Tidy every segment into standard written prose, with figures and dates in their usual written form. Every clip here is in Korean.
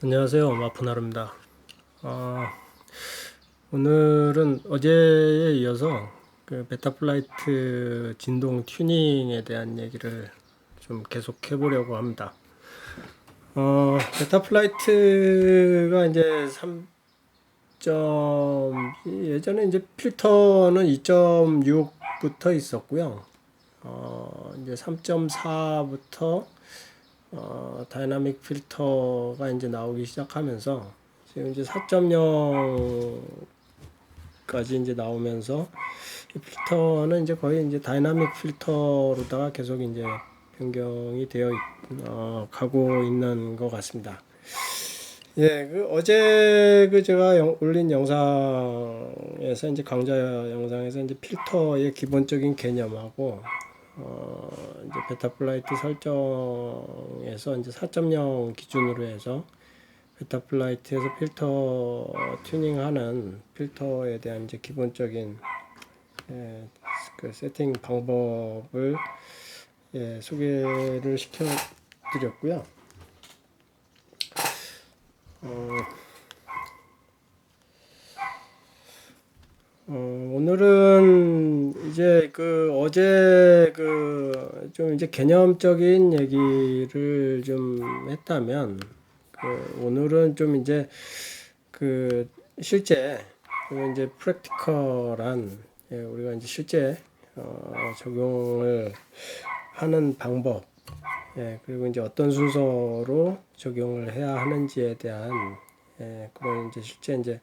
안녕하세요. 마푸나루입니다. 어, 오늘은 어제에 이어서 그 베타플라이트 진동 튜닝에 대한 얘기를 좀 계속 해보려고 합니다. 베타플라이트가 이제 예전에 이제 필터는 2.6부터 있었고요. 이제 3.4부터 다이나믹 필터가 이제 나오기 시작하면서 지금 이제 4.0까지 이제 나오면서 이 필터는 이제 거의 이제 다이나믹 필터로다가 계속 이제 변경이 가고 있는 것 같습니다. 예, 그 어제 그 제가 올린 영상에서 이제 강좌 영상에서 이제 필터의 기본적인 개념하고 이제 베타플라이트 설정에서 이제 4.0 기준으로 해서 베타플라이트에서 필터 튜닝하는 필터에 대한 이제 기본적인 그 세팅 방법을 소개를 시켜드렸고요. 오늘은 이제 그 어제 그 좀 이제 개념적인 얘기를 좀 했다면 오늘은 좀 이제 그 실제 이제 프랙티컬한 우리가 이제 실제 적용을 하는 방법 그리고 이제 어떤 순서로 적용을 해야 하는지에 대한 그런 이제 실제 이제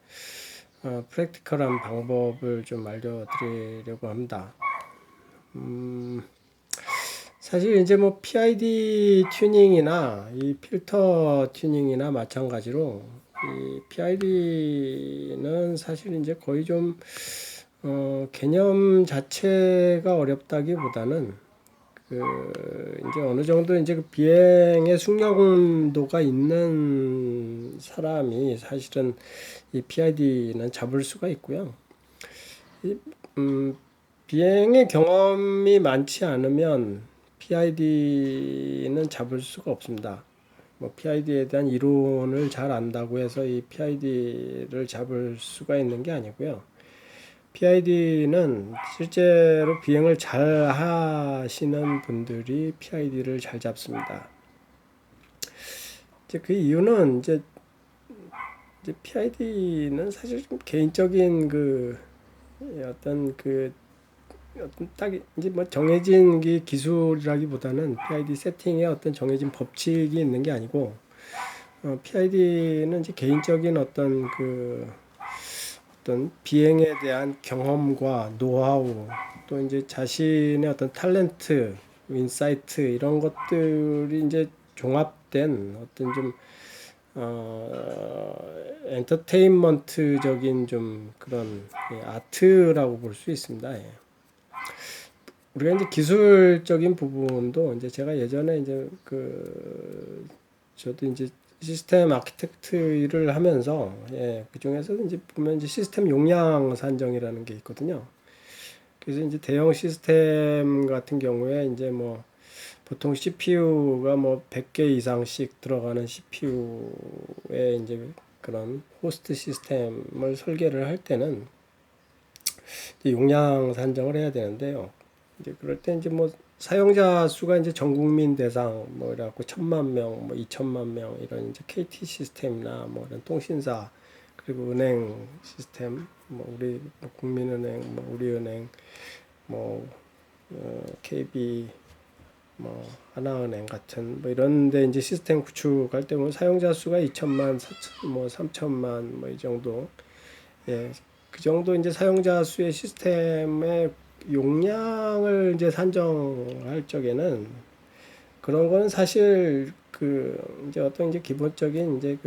프랙티컬한 방법을 좀 알려드리려고 합니다. 사실 이제 뭐 PID 튜닝이나 이 필터 튜닝이나 마찬가지로 이 PID는 사실 이제 거의 좀 개념 자체가 어렵다기보다는 이제 어느 정도 이제 그 비행의 숙련도가 있는 사람이 사실은 이 PID는 잡을 수가 있고요. 이, 비행의 경험이 많지 않으면 PID는 잡을 수가 없습니다. 뭐 PID에 대한 이론을 잘 안다고 해서 이 PID를 잡을 수가 있는 게 아니고요. PID는 실제로 비행을 잘 하시는 분들이 PID를 잘 잡습니다. 이제 그 이유는 이제 PID는 사실 좀 개인적인 어떤 어떤 딱 이제 뭐 정해진 기술이라기보다는 PID 세팅에 어떤 정해진 법칙이 있는 게 아니고 PID는 이제 개인적인 어떤 비행에 대한 경험과 노하우 또 이제 자신의 어떤 탤런트, 인사이트 이런 것들이 이제 종합된 어떤 좀 엔터테인먼트적인 좀 그런 아트라고 볼 수 있습니다. 우리가 이제 기술적인 부분도 이제 제가 예전에 이제 저도 이제 시스템 아키텍트 일을 하면서 그 중에서 이제 보면 이제 시스템 용량 산정이라는 게 있거든요. 그래서 이제 대형 시스템 같은 경우에 이제 뭐 보통 CPU가 뭐 100개 이상씩 들어가는 CPU에 이제 그런 호스트 시스템을 설계를 할 때는 용량 산정을 해야 되는데요. 이제 그럴 때 이제 뭐 사용자 수가 이제 전 국민 대상 뭐 이래갖고 1,000만 명, 뭐 2,000만 명 이런 이제 KT 시스템이나 뭐 이런 통신사 그리고 은행 시스템 뭐 우리 국민은행, 뭐 우리은행, 뭐 KB 뭐 하나은행 같은 뭐 이런데 이제 시스템 구축할 때 뭐 사용자 수가 2천만, 4천, 뭐 3천만 뭐 이 정도 그 정도 이제 사용자 수의 시스템의 용량을 이제 산정할 적에는 그런 거는 사실 이제 어떤 이제 기본적인 이제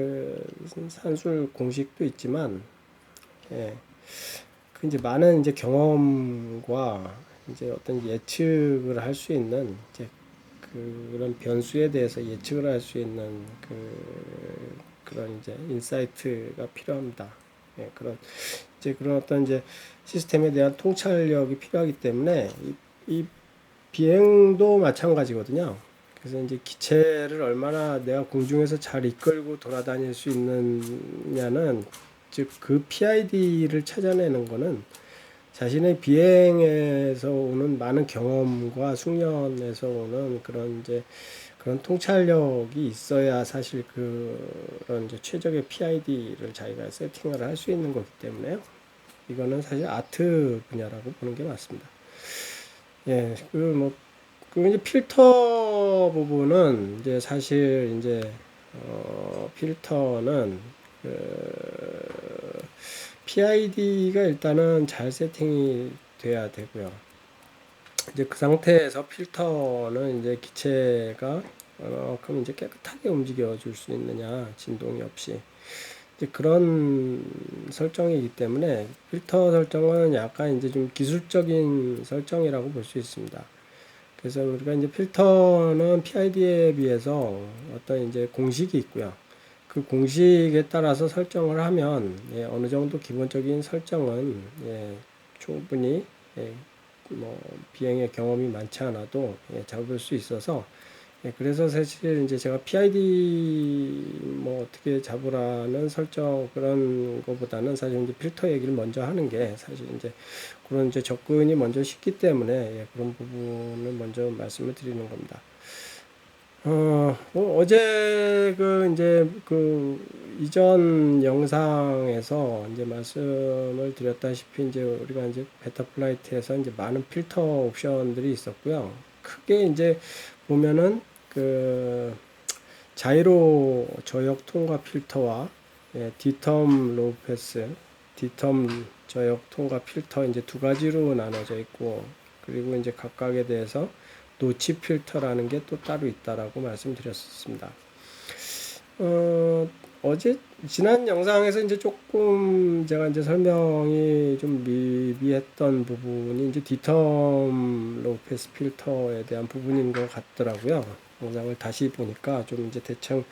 산술 공식도 있지만 그 이제 많은 이제 경험과 이제 어떤 예측을 할 수 있는 이제 그런 변수에 대해서 예측을 할 수 있는 그런 이제 인사이트가 필요합니다. 그런 어떤 이제 시스템에 대한 통찰력이 필요하기 때문에 이 비행도 마찬가지거든요. 그래서 이제 기체를 얼마나 내가 공중에서 잘 이끌고 돌아다닐 수 있느냐는, 즉 그 PID를 찾아내는 거는 자신의 비행에서 오는 많은 경험과 숙련에서 오는 그런 이제 그런 통찰력이 있어야 사실 그런 이제 최적의 PID를 자기가 세팅을 할 수 있는 거기 때문에요. 이거는 사실 아트 분야라고 보는 게 맞습니다. 예, 그 이제 필터 부분은 이제 사실 이제 필터는 그 PID가 일단은 잘 세팅이 돼야 되고요. 이제 그 상태에서 필터는 이제 기체가 그럼 이제 깨끗하게 움직여 줄 수 있느냐, 진동이 없이. 이제 그런 설정이기 때문에 필터 설정은 약간 이제 좀 기술적인 설정이라고 볼 수 있습니다. 그래서 우리가 이제 필터는 PID에 비해서 어떤 이제 공식이 있고요. 그 공식에 따라서 설정을 하면 예, 어느 정도 기본적인 설정은 예, 충분히 예, 뭐 비행의 경험이 많지 않아도 예, 잡을 수 있어서 예, 그래서 사실 이제 제가 PID 뭐 어떻게 잡으라는 설정 그런 거보다는 사실 이제 필터 얘기를 먼저 하는 게 사실 이제 그런 이제 접근이 먼저 쉽기 때문에 예, 그런 부분을 먼저 말씀을 드리는 겁니다. 어제 그 이제 그 이전 영상에서 이제 말씀을 드렸다시피 이제 우리가 이제 베타 플라이트에서 이제 많은 필터 옵션들이 있었고요. 크게 이제 보면은 그 자이로 저역 통과 필터와 예, 디텀 로우 패스, 디텀 저역 통과 필터 이제 두 가지로 나눠져 있고, 그리고 이제 각각에 대해서 노치 필터라는 게 또 따로 있다라고 말씀드렸습니다. 어제 지난 영상에서 이제 조금 제가 이제 설명이 좀 미비했던 부분이 이제 디텀 로우 패스 필터에 대한 부분인 것 같더라고요. 영상을 다시 보니까 좀 이제 대충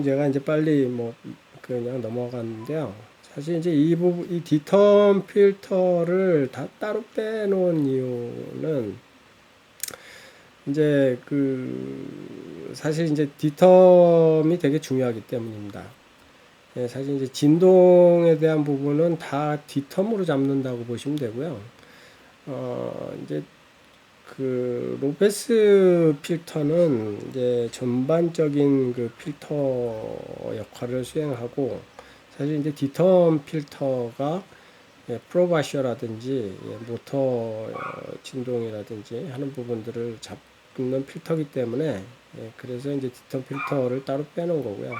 제가 이제 빨리 뭐 그냥 넘어갔는데요. 사실 이제 이 디텀 필터를 다 따로 빼놓은 이유는 이제 사실 이제 디텀이 되게 중요하기 때문입니다. 예, 사실 이제 진동에 대한 부분은 다 디텀으로 잡는다고 보시면 되고요. 이제 로페스 필터는 이제 전반적인 그 필터 역할을 수행하고, 사실 이제 디텀 필터가 예, 프로바셔라든지 예, 모터 진동이라든지 하는 부분들을 잡는 필터이기 때문에 예, 그래서 이제 디텀 필터를 따로 빼놓은 거고요.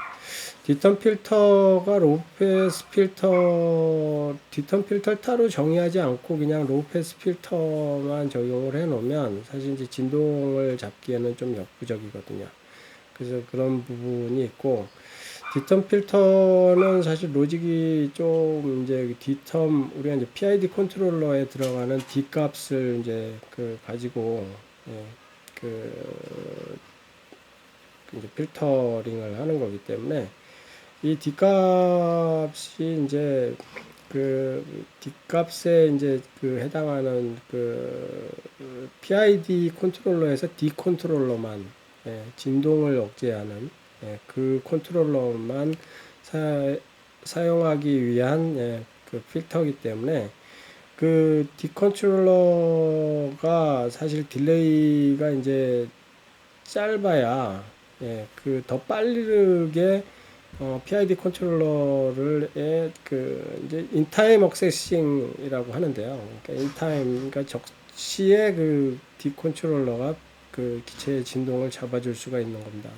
디텀 필터가 로우패스 필터, 디텀 필터를 따로 정의하지 않고 그냥 로우패스 필터만 적용을 해 놓으면 사실 이제 진동을 잡기에는 좀 역부족이거든요. 그래서 그런 부분이 있고, 디텀 필터는 사실 로직이 좀 이제 우리가 이제 PID 컨트롤러에 들어가는 D 값을 이제 가지고 예, 이제 필터링을 하는 거기 때문에 이 D 값이 이제 D 값에 이제 해당하는 PID 컨트롤러에서 D 컨트롤러만 예, 진동을 억제하는 예, 그 컨트롤러만 사용하기 위한 예, 필터이기 때문에 D 컨트롤러가 사실 딜레이가 이제 짧아야 예, 더 빠르게 PID 컨트롤러를 이제 인타임 억세싱이라고 하는데요. 그러니까 인타임, 그러니까 적시에 D 컨트롤러가 기체의 진동을 잡아줄 수가 있는 겁니다.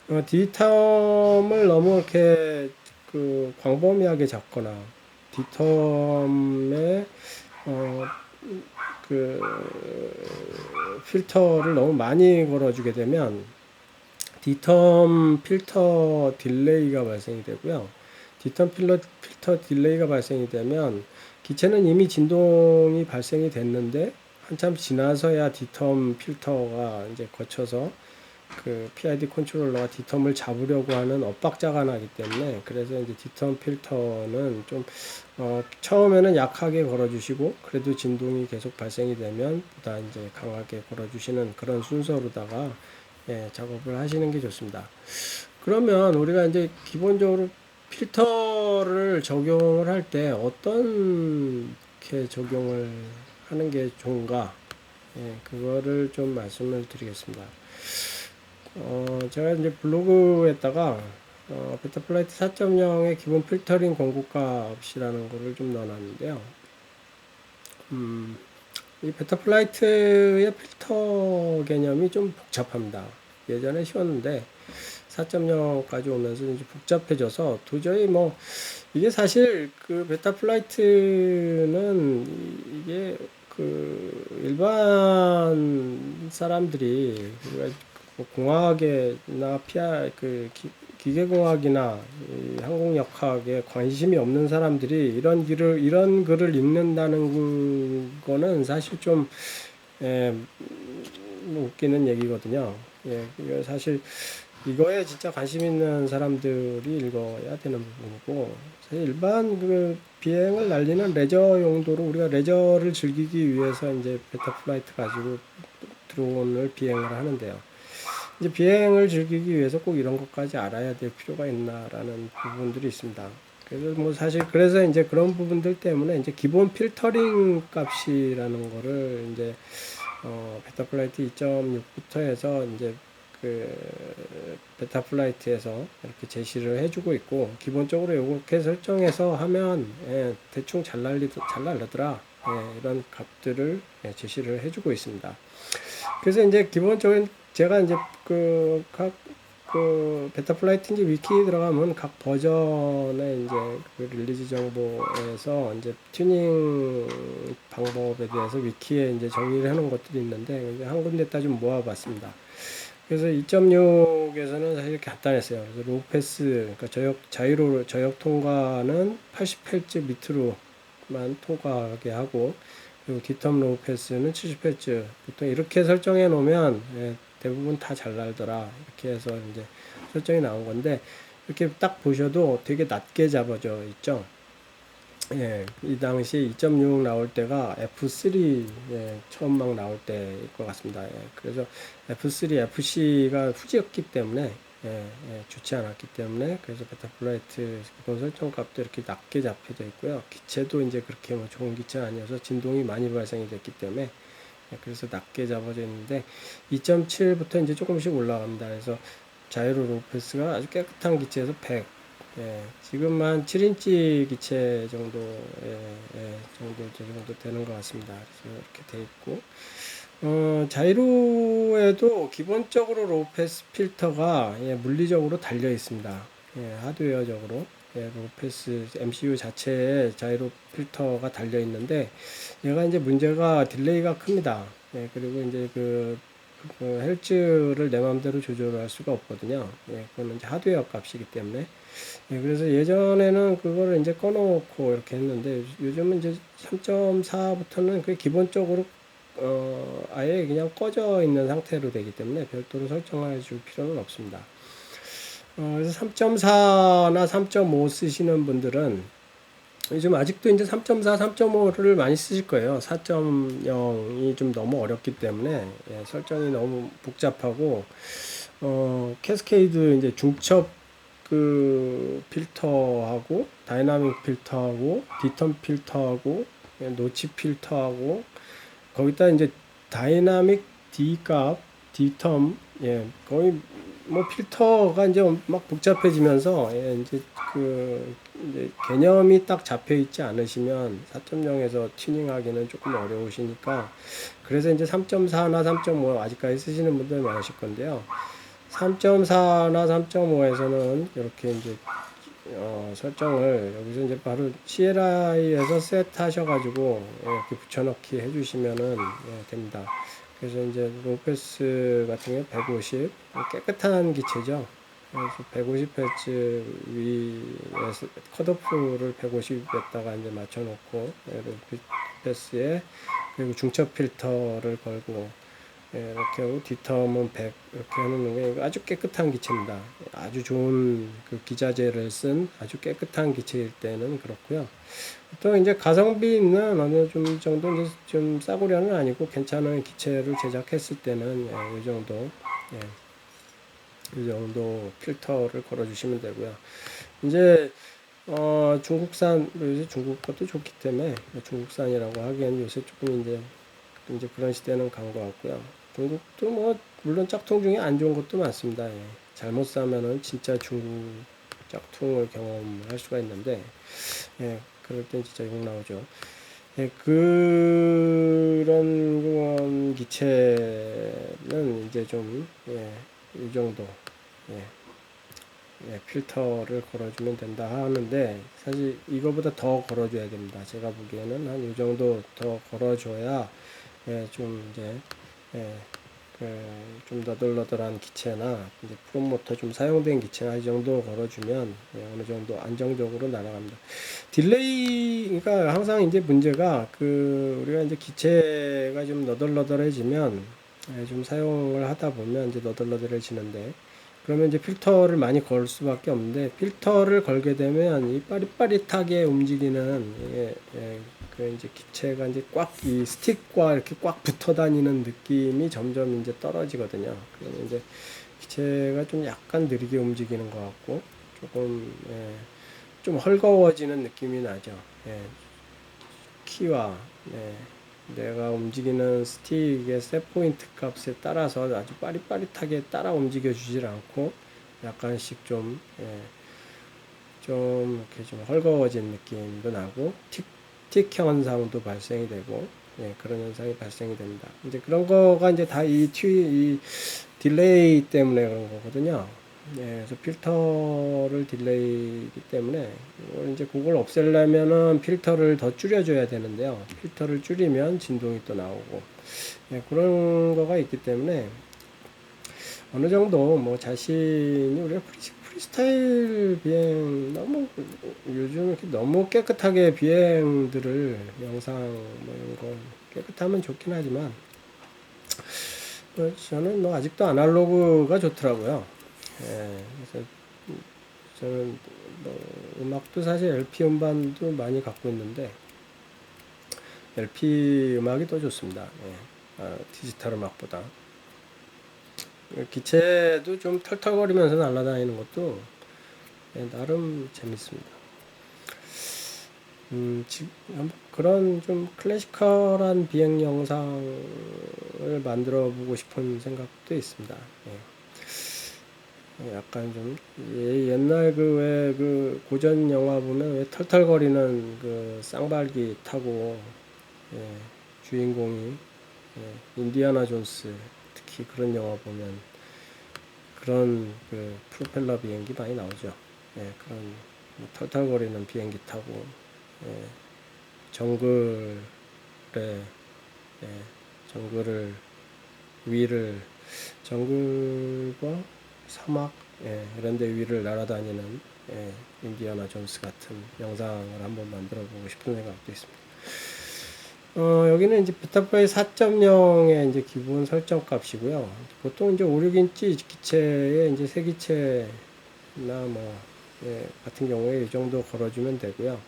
D텀을 너무 이렇게 광범위하게 잡거나 D텀에 필터를 너무 많이 걸어주게 되면 디텀 필터 딜레이가 발생이 되고요. 디텀 필터 딜레이가 발생이 되면 기체는 이미 진동이 발생이 됐는데 한참 지나서야 디텀 필터가 이제 거쳐서 PID 컨트롤러가 디텀을 잡으려고 하는 엇박자가 나기 때문에, 그래서 이제 디텀 필터는 좀 처음에는 약하게 걸어주시고 그래도 진동이 계속 발생이 되면 보다 이제 강하게 걸어주시는 그런 순서로다가 작업을 하시는 게 좋습니다. 그러면 우리가 이제 기본적으로 필터를 적용을 할 때 어떤 게 적용을 하는 게 좋은가? 그거를 좀 말씀을 드리겠습니다. 제가 이제 블로그에다가 베타플라이트 4.0의 기본 필터링 공급값이라는 거를 좀 넣어놨는데요. 이 베타플라이트의 필터 개념이 좀 복잡합니다. 예전에 쉬웠는데 4.0까지 오면서 이제 복잡해져서 도저히 뭐 이게 사실 그 베타플라이트는 이게 그 일반 사람들이 뭐 공학이나 기계공학이나 이 항공역학에 관심이 없는 사람들이 이런 글을 읽는다는 거는 사실 좀 웃기는 얘기거든요. 이거 사실 이거에 진짜 관심 있는 사람들이 읽어야 되는 부분이고, 사실 일반 그 비행을 날리는 레저 용도로 우리가 레저를 즐기기 위해서 이제 베타플라이트 가지고 드론을 비행을 하는데요. 이제 비행을 즐기기 위해서 꼭 이런 것까지 알아야 될 필요가 있나라는 부분들이 있습니다. 그래서 뭐 사실 그래서 이제 그런 부분들 때문에 이제 기본 필터링 값이라는 거를 이제 베타플라이트 2.6부터 해서 이제 그 베타플라이트에서 이렇게 제시를 해주고 있고, 기본적으로 이렇게 설정해서 하면 대충 잘 날리더라, 이런 값들을 제시를 해주고 있습니다. 그래서 이제 기본적인 제가 이제 그 베타플라이트인지 위키에 들어가면 각 버전의 이제 그 릴리즈 정보에서 이제 튜닝 방법에 대해서 위키에 이제 정리를 해놓은 것들이 있는데, 이제 한 군데다 좀 모아봤습니다. 그래서 2.6에서는 사실 간단했어요. 그래서 로우 패스, 그러니까 저역 통과는 80Hz 밑으로만 통과하게 하고, 그리고 디텀 로우 패스는 70Hz. 보통 이렇게 설정해 놓으면 대부분 다 잘 날더라. 이렇게 해서 이제 설정이 나온 건데, 이렇게 딱 보셔도 되게 낮게 잡아져 있죠. 이 당시 2.6 나올 때가 F3 처음 막 나올 때일 것 같습니다. 그래서 F3, FC가 후지였기 때문에 좋지 않았기 때문에, 그래서 베타플라이트 기본 설정 값도 이렇게 낮게 잡혀져 있고요. 기체도 이제 그렇게 뭐 좋은 기체 아니어서 진동이 많이 발생이 됐기 때문에 그래서 낮게 잡아져 있는데, 2.7부터 이제 조금씩 올라갑니다. 그래서 자이로 로패스가 아주 깨끗한 기체에서 100, 지금 한 7인치 기체 정도 되는 것 같습니다. 그래서 이렇게 돼 있고, 자이로에도 기본적으로 로우패스 필터가 물리적으로 달려 있습니다. 하드웨어적으로 로우패스 MCU 자체에 자이로 필터가 달려 있는데, 얘가 이제 문제가 딜레이가 큽니다. 그리고 이제 그 헬츠를 내 마음대로 조절할 수가 없거든요. 그거는 이제 하드웨어 값이기 때문에. 그래서 예전에는 그거를 이제 꺼놓고 이렇게 했는데, 요즘은 이제 3.4부터는 그 기본적으로 아예 그냥 꺼져 있는 상태로 되기 때문에 별도로 설정해 줄 필요는 없습니다. 그래서 3.4나 3.5 쓰시는 분들은 요즘 아직도 이제 3.4, 3.5를 많이 쓰실 거예요. 4.0이 좀 너무 어렵기 때문에 설정이 너무 복잡하고, 캐스케이드 이제 중첩 그 필터하고 다이나믹 필터하고 디텀 필터하고 노치 필터하고, 거기다 이제 다이나믹 D 값, D텀, 거의 뭐 필터가 이제 막 복잡해지면서, 이제 개념이 딱 잡혀 있지 않으시면 4.0에서 튜닝하기는 조금 어려우시니까, 그래서 이제 3.4나 3.5 아직까지 쓰시는 분들 많으실 건데요. 3.4나 3.5에서는 이렇게 이제 설정을 여기서 이제 바로 CLI에서 셋 하셔가지고 이렇게 붙여넣기 해주시면은 됩니다. 그래서 이제 로패스 같은 경우 150, 깨끗한 기체죠. 그래서 150Hz 위에서 컷오프를 150에다가 이제 맞춰놓고, 로패스에 그리고 중첩 필터를 걸고, 이렇게 하고 디텀은 100 이렇게 하는 게 아주 깨끗한 기체입니다. 아주 좋은 그 기자재를 쓴 아주 깨끗한 기체일 때는 그렇고요. 또 이제 가성비 있는 어느 좀 정도 이제 좀 싸구려는 아니고 괜찮은 기체를 제작했을 때는 이 정도 이 정도 필터를 걸어주시면 되고요. 이제 중국산 요새 중국 것도 좋기 때문에 중국산이라고 하기엔 요새 조금 이제 그런 시대는 간 것 같고요. 중국도 뭐 물론 짝퉁 중에 안 좋은 것도 많습니다. 예. 잘못 사면은 진짜 중국 짝퉁을 경험할 수가 있는데, 예, 그럴 땐 진짜 욕 나오죠. 예, 그런 기체는 이제 좀, 예, 이 정도, 예, 예, 필터를 걸어주면 된다 하는데, 사실 이거보다 더 걸어줘야 됩니다. 제가 보기에는 한 이 정도 더 걸어줘야, 예, 좀 이제, 예, 좀 너덜너덜한 기체나 이제 프롬모터 좀 사용된 기체나 이 정도 걸어주면, 예, 어느 정도 안정적으로 날아갑니다. 딜레이가 항상 이제 문제가 우리가 이제 기체가 좀 너덜너덜해지면, 예, 좀 사용을 하다 보면 이제 너덜너덜해지는데, 그러면 이제 필터를 많이 걸 수밖에 없는데, 필터를 걸게 되면 이 빠릿빠릿하게 움직이는, 이제 기체가 이제 이 스틱과 이렇게 꽉 붙어 다니는 느낌이 점점 이제 떨어지거든요. 그러면 이제 기체가 좀 약간 느리게 움직이는 것 같고, 조금, 좀 헐거워지는 느낌이 나죠. 예, 키와, 예, 내가 움직이는 스틱의 셋 포인트 값에 따라서 아주 빠릿빠릿하게 따라 움직여 주질 않고 약간씩 좀 이렇게 좀 헐거워진 느낌도 나고 틱 현상도 발생이 되고, 예, 그런 현상이 발생이 됩니다. 이제 그런 거가 이제 다 이 딜레이 때문에 그런 거거든요. 예, 그래서 필터를 딜레이기 때문에 이제 그걸 없애려면은 필터를 더 줄여줘야 되는데요. 필터를 줄이면 진동이 또 나오고, 예, 그런 거가 있기 때문에 어느 정도 뭐 자신이 우리가 프리스타일 비행 너무 요즘 이렇게 너무 깨끗하게 비행들을 영상 뭐 이런 거 깨끗하면 좋긴 하지만 저는 뭐 아직도 아날로그가 좋더라고요. 예, 그래서 저는 뭐 음악도 사실 LP 음반도 많이 갖고 있는데 LP 음악이 더 좋습니다. 예, 디지털 음악보다. 기체도 좀 털털거리면서 날아다니는 것도, 예, 나름 재밌습니다. 그런 좀 클래시컬한 비행 영상을 만들어 보고 싶은 생각도 있습니다. 예. 약간 좀 옛날 왜 고전 영화 보면 왜 털털거리는 쌍발기 타고, 예, 주인공이, 예, 인디아나 존스 특히 그런 영화 보면 그런 프로펠러 비행기 많이 나오죠. 예, 그런 털털거리는 비행기 타고, 예, 정글에, 예, 정글을 위를 정글과 사막, 예, 이런 데 위를 날아다니는, 예, 인디아나 존스 같은 영상을 한번 만들어 보고 싶은 생각도 있습니다. 여기는 이제 베타플라이 4.0의 이제 기본 설정 값이고요. 보통 이제 5, 6인치 기체에 이제 세 기체나 뭐, 예, 같은 경우에 이 정도 걸어주면 되고요.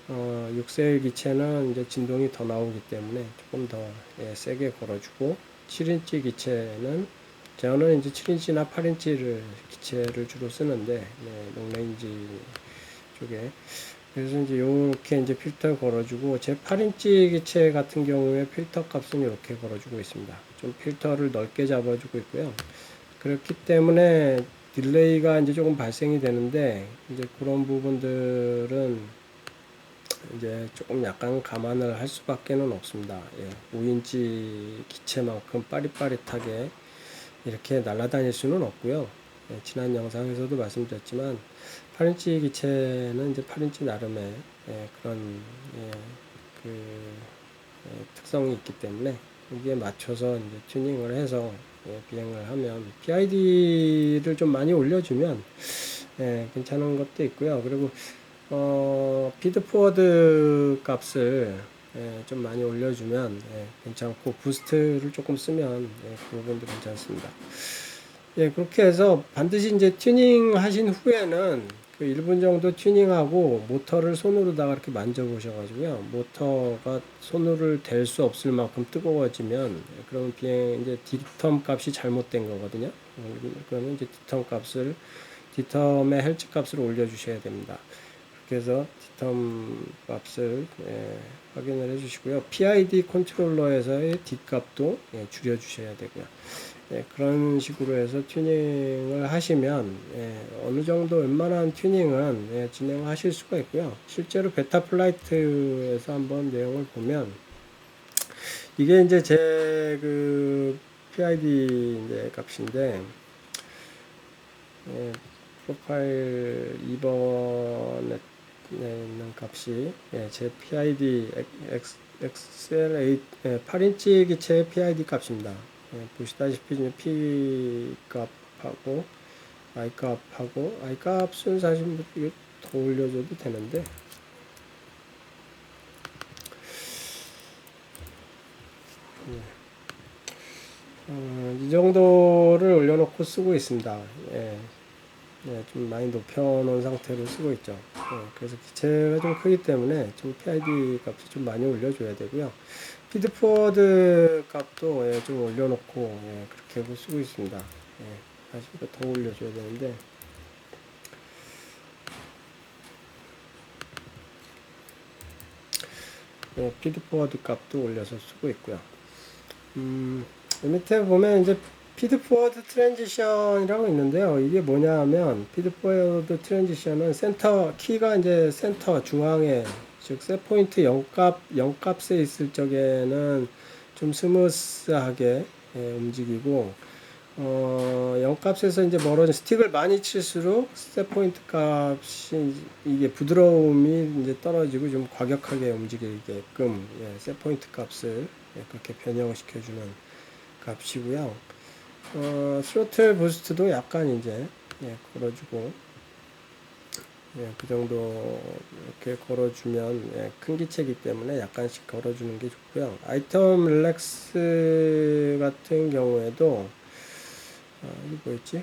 6세일 기체는 이제 진동이 더 나오기 때문에 조금 더, 예, 세게 걸어주고, 7인치 기체는 저는 이제 7인치나 8인치를 기체를 주로 쓰는데, 네, 롱레인지 쪽에. 그래서 이제 이렇게 이제 필터 걸어주고, 제 8인치 기체 같은 경우에 필터 값은 이렇게 걸어주고 있습니다. 좀 필터를 넓게 잡아주고 있고요. 그렇기 때문에 딜레이가 이제 조금 발생이 되는데, 이제 그런 부분들은 이제 조금 약간 감안을 할 수밖에는 없습니다. 예, 5인치 기체만큼 빠릿빠릿하게 이렇게 날아다닐 수는 없고요. 예, 지난 영상에서도 말씀드렸지만 8인치 기체는 이제 8인치 나름의, 예, 그런, 예, 특성이 있기 때문에 여기에 맞춰서 이제 튜닝을 해서, 예, 비행을 하면 PID를 좀 많이 올려주면, 예, 괜찮은 것도 있고요. 그리고 피드포워드 값을, 예, 좀 많이 올려주면, 예, 괜찮고 부스트를 조금 쓰면, 예, 그 부분도 괜찮습니다. 예, 그렇게 해서 반드시 이제 튜닝 하신 후에는 1분 정도 튜닝하고 모터를 손으로다가 이렇게 만져보셔가지고요. 모터가 손으로 댈 수 없을 만큼 뜨거워지면, 그러면 이제 디텀 값이 잘못된 거거든요. 그러면 이제 디텀의 헬츠 값을 올려주셔야 됩니다. 그래서 디텀 값을 확인을 해주시고요. PID 컨트롤러에서의 D 값도 줄여주셔야 되고요. 그런 식으로 해서 튜닝을 하시면 어느 정도 웬만한 튜닝은 진행하실 수가 있고요. 실제로 베타 플라이트에서 한번 내용을 보면 이게 이제 제 그 PID 이제 값인데 프로파일 2번에 있는 값이 제 PID XL8 8인치 기체의 PID 값입니다. 보시다시피 P 값하고 I 값은 사실 뭐 더 올려줘도 되는데 이 정도를 올려놓고 쓰고 있습니다. 좀 많이 높여놓은 상태로 쓰고 있죠. 그래서 기체가 좀 크기 때문에 좀 PID 값을 좀 많이 올려줘야 되고요. 피드포워드 값도 좀 올려놓고 그렇게 하고 쓰고 있습니다. 사실 더 올려줘야 되는데 피드포워드 값도 올려서 쓰고 있고요. 밑에 보면 이제 피드포워드 트랜지션이라고 있는데요. 이게 뭐냐 하면 피드포워드 트랜지션은 센터 키가 이제 센터 중앙에 즉 셋포인트 0값에 있을 적에는 좀 스무스하게 움직이고 0값에서 이제 멀어진 스틱을 많이 칠수록 셋포인트 값이 이게 부드러움이 이제 떨어지고 좀 과격하게 움직이게끔 셋포인트 값을 그렇게 변형을 시켜주는 값이고요. 스로틀 부스트도 약간 이제 걸어주고 그 정도 이렇게 걸어주면 큰 기체이기 때문에 약간씩 걸어주는 게 좋고요. 아이템 릴렉스 같은 경우에도 이게 뭐였지?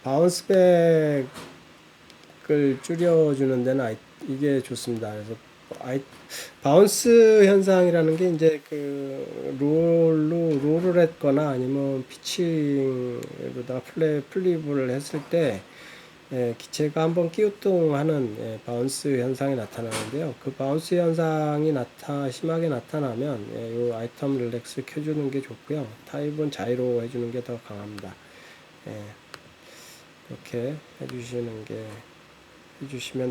바운스백을 줄여주는 데는 이게 좋습니다. 그래서 바운스 현상이라는 게 이제 그 롤을 했거나 아니면 피칭으로다가 플립을 했을 때 기체가 한번 끼우뚱하는 바운스 현상이 나타나는데요. 그 바운스 현상이 심하게 나타나면 이 아이템 릴렉스 켜주는 게 좋고요. 타입은 자이로 해주는 게 더 강합니다. 이렇게 해주시면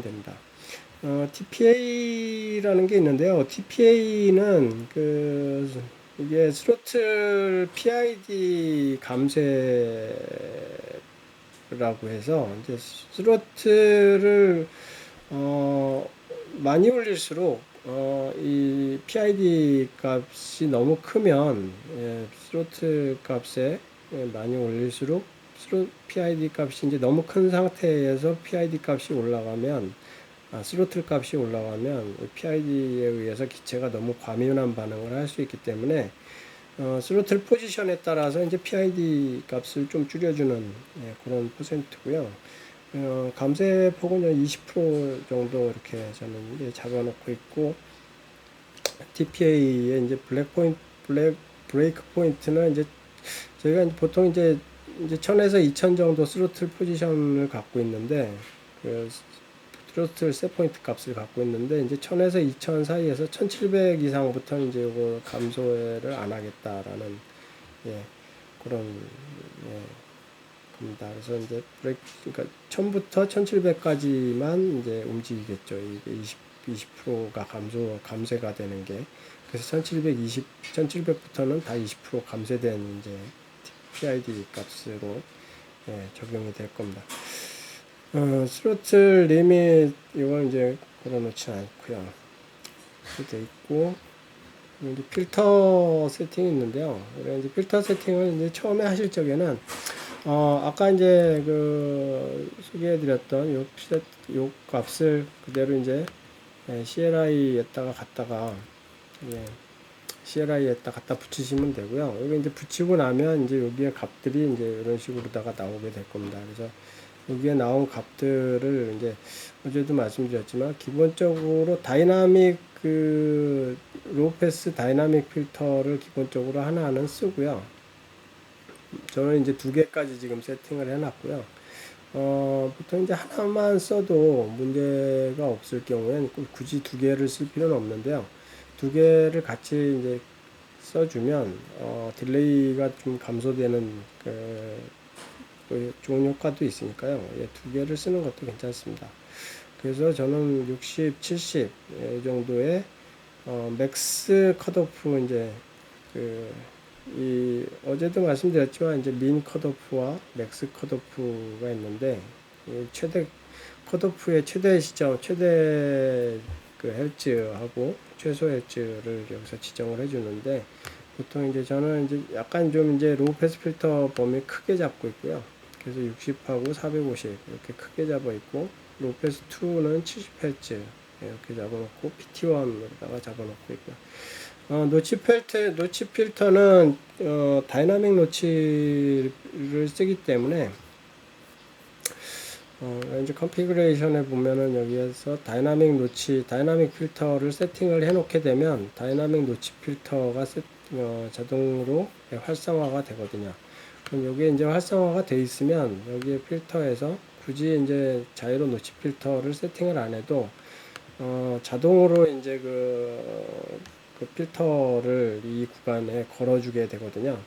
됩니다. TPA라는 게 있는데요. TPA는 이게 스로틀 PID 감쇄라고 해서 이제 스로틀을 많이 올릴수록 이 PID 값이 너무 크면 스로틀 값에 많이 올릴수록 PID 값이 이제 너무 큰 상태에서 PID 값이 올라가면 스로틀 값이 올라가면 PID에 의해서 기체가 너무 과민한 반응을 할 수 있기 때문에 스로틀 포지션에 따라서 이제 PID 값을 좀 줄여주는 그런 퍼센트고요. 감쇄폭은 20% 정도 이렇게 저는 이제 잡아놓고 있고 TPA의 이제 브레이크 포인트는 이제 저희가 보통 이제 1000에서 2000 정도 스로틀 포지션을 갖고 있는데 스로틀 셋포인트 값을 갖고 있는데 이제 1000에서 2000 사이에서 1700 이상부터 이제 이거 감소를 안 하겠다라는 그런 겁니다. 그래서 이제 그러니까 1000부터 1700까지만 이제 움직이겠죠. 이게 20%가 감쇄가 되는 게 그래서 1700부터는 다 20% 감쇄된 이제 PID 값으로 적용이 될 겁니다. 스로틀 리밋 이건 이제 걸어놓지 않고요. 이렇게 돼 있고 이제 필터 세팅이 있는데요. 이제 필터 세팅을 이제 처음에 하실 적에는 아까 이제 소개해드렸던 요 값을 그대로 이제 CLI에다가 갖다 붙이시면 되고요. 여기 이제 붙이고 나면 이제 여기에 값들이 이제 이런 식으로다가 나오게 될 겁니다. 그래서 여기에 나온 값들을 이제 어제도 말씀드렸지만 기본적으로 다이나믹 로우패스 다이나믹 필터를 기본적으로 하나는 쓰고요. 저는 이제 2개까지 지금 세팅을 해놨고요. 보통 이제 하나만 써도 문제가 없을 경우에는 굳이 2개를 쓸 필요는 없는데요. 2개를 같이 이제 써주면 딜레이가 좀 감소되는 좋은 효과도 있으니까요. 2개를 쓰는 것도 괜찮습니다. 그래서 저는 60, 70 정도의 맥스 컷오프 이제 어제도 말씀드렸지만 이제 민 컷오프와 맥스 컷오프가 있는데 최대 컷오프의 최대 시점, 최대 헬츠하고 최소 헬츠를 여기서 지정을 해주는데 보통 이제 저는 이제 약간 좀 이제 로우 패스 필터 범위 크게 잡고 있고요. 그래서 60하고 450 이렇게 크게 잡아 있고 로우 패스 2는 70Hz 이렇게 잡아놓고 PT1으로다가 잡아놓고 있고요. 노치 필터는 다이나믹 노치를 쓰기 때문에 이제 컨피그레이션에 보면은 여기에서 다이나믹 필터를 세팅을 해놓게 되면 다이나믹 노치 필터가 자동으로 활성화가 되거든요. 그럼 여기에 이제 활성화가 돼 있으면 여기에 필터에서 굳이 이제 자이로 노치 필터를 세팅을 안 해도 자동으로 이제 그 필터를 이 구간에 걸어주게 되거든요.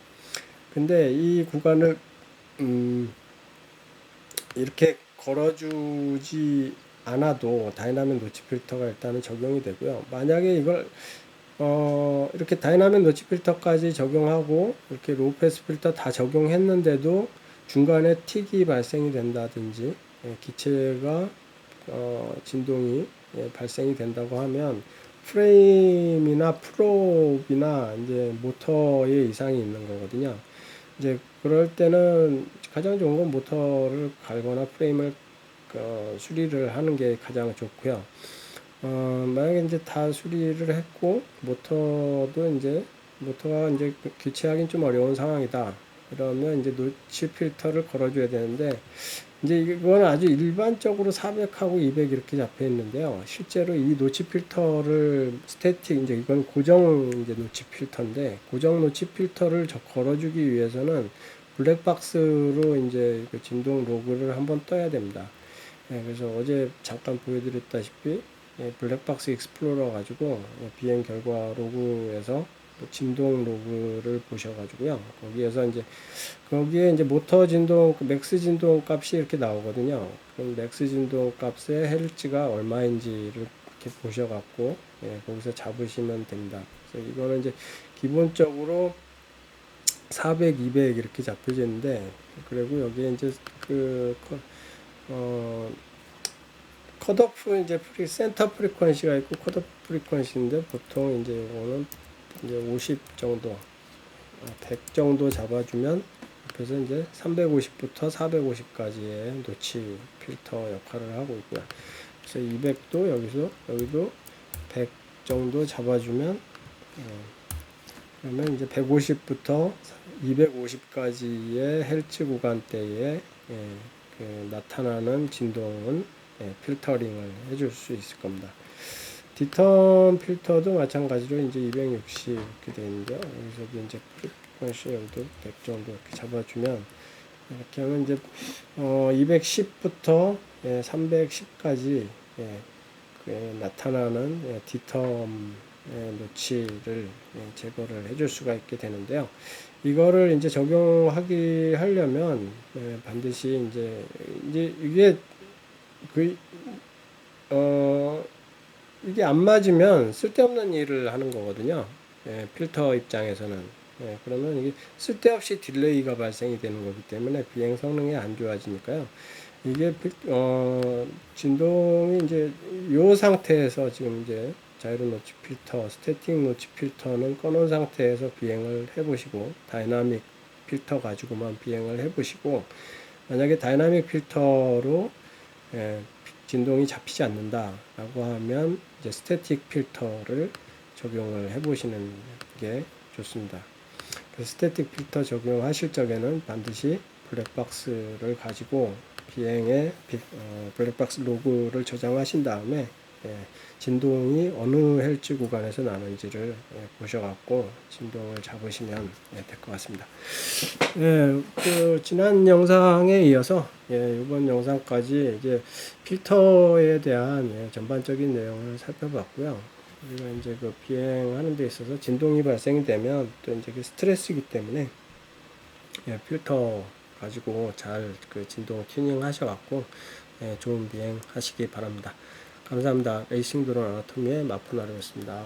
근데 이 구간을 이렇게 걸어주지 않아도 다이나믹 노치 필터가 일단은 적용이 되고요. 만약에 이걸 이렇게 다이나믹 노치 필터까지 적용하고 이렇게 로우 패스 필터 다 적용했는데도 중간에 틱이 발생이 된다든지 기체가 진동이 발생이 된다고 하면 프레임이나 프롭이나 이제 모터에 이상이 있는 거거든요. 이제 그럴 때는 가장 좋은 건 모터를 갈거나 프레임을 수리를 하는 게 가장 좋고요. 만약에 이제 다 수리를 했고 모터가 이제 교체하기는 좀 어려운 상황이다. 그러면 이제 노치 필터를 걸어줘야 되는데 이제 이건 아주 일반적으로 400하고 200 이렇게 잡혀 있는데요. 실제로 이 노치 필터를 스태틱 이제 이건 고정 이제 노치 필터인데 고정 노치 필터를 걸어주기 위해서는 블랙박스로 이제 그 진동 로그를 한번 떠야 됩니다. 그래서 어제 잠깐 보여드렸다시피 블랙박스 익스플로러 가지고 비행 결과 로그에서 진동 로그를 보셔가지고요. 거기에 이제 모터 진동, 맥스 진동 값이 이렇게 나오거든요. 그럼 맥스 진동 값의 헬츠가 얼마인지를 이렇게 보셔갖고, 거기서 잡으시면 됩니다. 그래서 이거는 이제 기본적으로 400, 200 이렇게 잡혀져 있는데, 그리고 여기에 이제 컷오프 이제 센터 프리퀀시가 있고 컷오프 프리퀀시인데 보통 이제 이거는 이제 50 정도, 100 정도 잡아주면 그래서 이제 350부터 450까지의 노치 필터 역할을 하고 있고요. 그래서 200도 여기도 100 정도 잡아주면 그러면 이제 150부터 250까지의 헬츠 구간대에 나타나는 진동은 필터링을 해줄 수 있을 겁니다. 디턴 필터도 마찬가지로 이제 260 이렇게 되어 있는데요. 여기서도 이제 프리퀀시 여기도 100 정도 이렇게 잡아주면 이렇게 하면 이제 210부터 310까지 나타나는 디텀 노치를 제거를 해줄 수가 있게 되는데요. 이거를 이제 하려면 반드시 이제 이게 이게 안 맞으면 쓸데없는 일을 하는 거거든요. 필터 입장에서는. 그러면 이게 쓸데없이 딜레이가 발생이 되는 거기 때문에 비행 성능이 안 좋아지니까요. 이게 진동이 이제 요 상태에서 지금 이제 자이로 노치 필터, 스태틱 노치 필터는 꺼놓은 상태에서 비행을 해보시고 다이나믹 필터 가지고만 비행을 해보시고 만약에 다이나믹 필터로 진동이 잡히지 않는다라고 하면 이제 스태틱 필터를 적용을 해보시는 게 좋습니다. 그래서 스태틱 필터 적용하실 적에는 반드시 블랙박스를 가지고 비행의 블랙박스 로그를 저장하신 다음에 진동이 어느 헬츠 구간에서 나는지를 보셔갖고 진동을 잡으시면 될 것 같습니다. 그 지난 영상에 이어서 이번 영상까지 이제 필터에 대한 전반적인 내용을 살펴봤고요. 우리가 이제 그 비행하는 데 있어서 진동이 발생이 되면 또 이제 그 스트레스이기 때문에 필터 가지고 잘 그 진동 튜닝 하셔갖고 좋은 비행 하시기 바랍니다. 감사합니다. 레이싱 드론 아나토미의 마프나루였습니다.